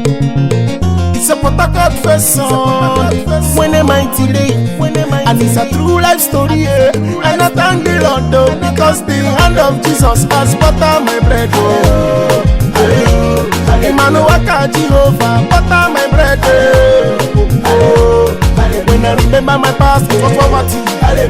It's a Port first song. When am I today? And it's a true life story, yeah. And I thank the Lord though, because the hand of Jesus has butter my bread. Oh, Emmanuel Jehovah, butter my bread. Oh, when I remember my past, it was poverty.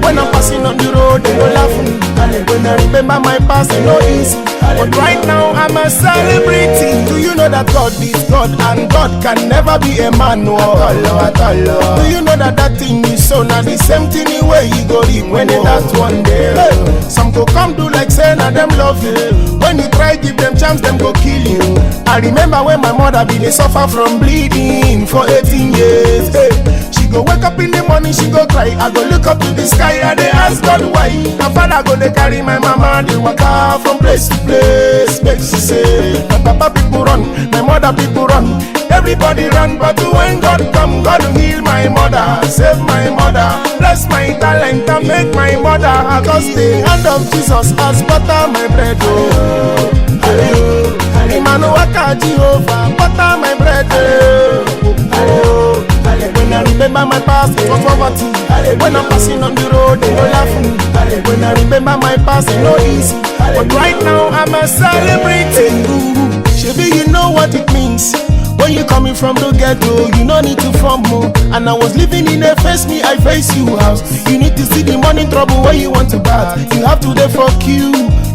When I'm passing on the road, they don't laugh at me. When I remember my past, it's not easy. But right now I'm a celebrity. Do you know that God is God and God can never be a man? No, do you know that that thing you sow now the same thing where you go reap when it that one day? Some go come do like say na them love you. When you try give them chance, them go kill you. I remember when my mother be dey suffer from bleeding for 18 years. She go wake up in the morning, she go cry. I go look up to the sky and they ask God why. My father go they carry my mama, they walk out from place to place. Make she say, my papa people run, my mother people run. Everybody run, but when God come, God will heal my mother, save my mother, bless my talent and make my mother. Cause the hand of Jesus has butter my bread. Oh, Emmanuel Jehovah, butter my bread. Oh, when I remember my past, it was poverty. When I'm passing on the road, they don't laugh at me. When I remember my past, it's not easy. But right now, I'm a celebrity. Shebi, you know what it means. When you coming from the ghetto, you no need to form more. And I was living in a face me, I face you house. You need to see the money trouble when you want to bath. You have to dey for queue.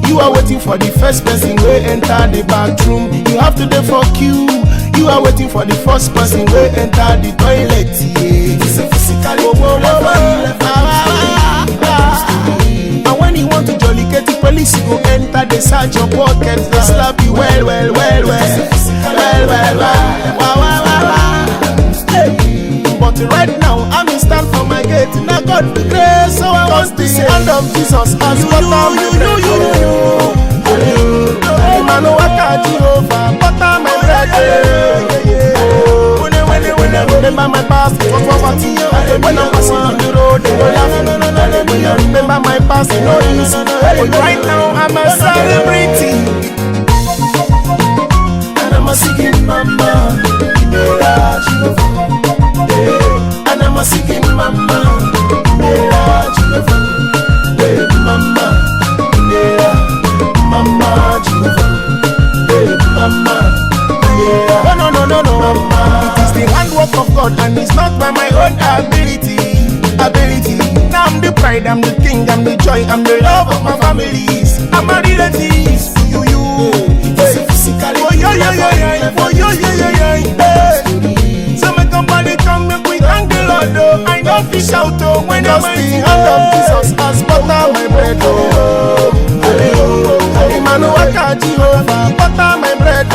You are waiting for the first person who enter the bathroom. You have to dey for queue. You are waiting for the first person who enter the toilet. Yeah. It's a physical. And when you want to jolly get the police, you go enter the search your pockets. They slap you well. But right now, I'm in stand for my gate. Now God be grace, so I want the hand of Jesus as butter my bread. Emmanuel Jehovah, butter my bread. When I remember my past, it was poverty. When I'm passing on the road, they don't laugh at me. When I remember my past, it's not easy. But right now, I'm a celebrity. And I'm a singing mama. And I'm a singing mama. No. It is the handwork of God, and it's not by my own ability. Now I'm the pride, I'm the king, I'm the joy, I'm the love of my families. I'm a relatives to you. It's a physical. Oh yeah. So my company come make we thank the Lord. Oh, I know fish out when I'm the hand of Jesus has butter my bread. Oh, Emmanuel Jehovah, butter my bread.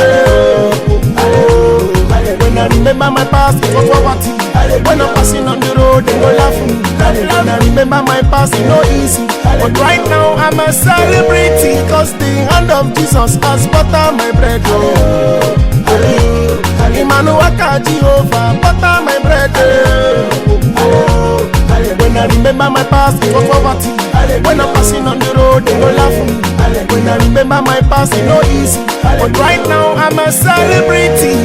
When I remember my past, it was poverty. When I'm passing on the road, they don't laugh at me. When I remember my past, it's not easy. But right now, I'm a celebrity. Cause the hand of Jesus has butter my bread. Oh, Emmanuel Jehovah, butter my bread. Oh, when I remember my past, it was poverty. When I'm passing on the road, they don't laugh at me. When I remember my past, it's not easy. But right now, I'm a celebrity.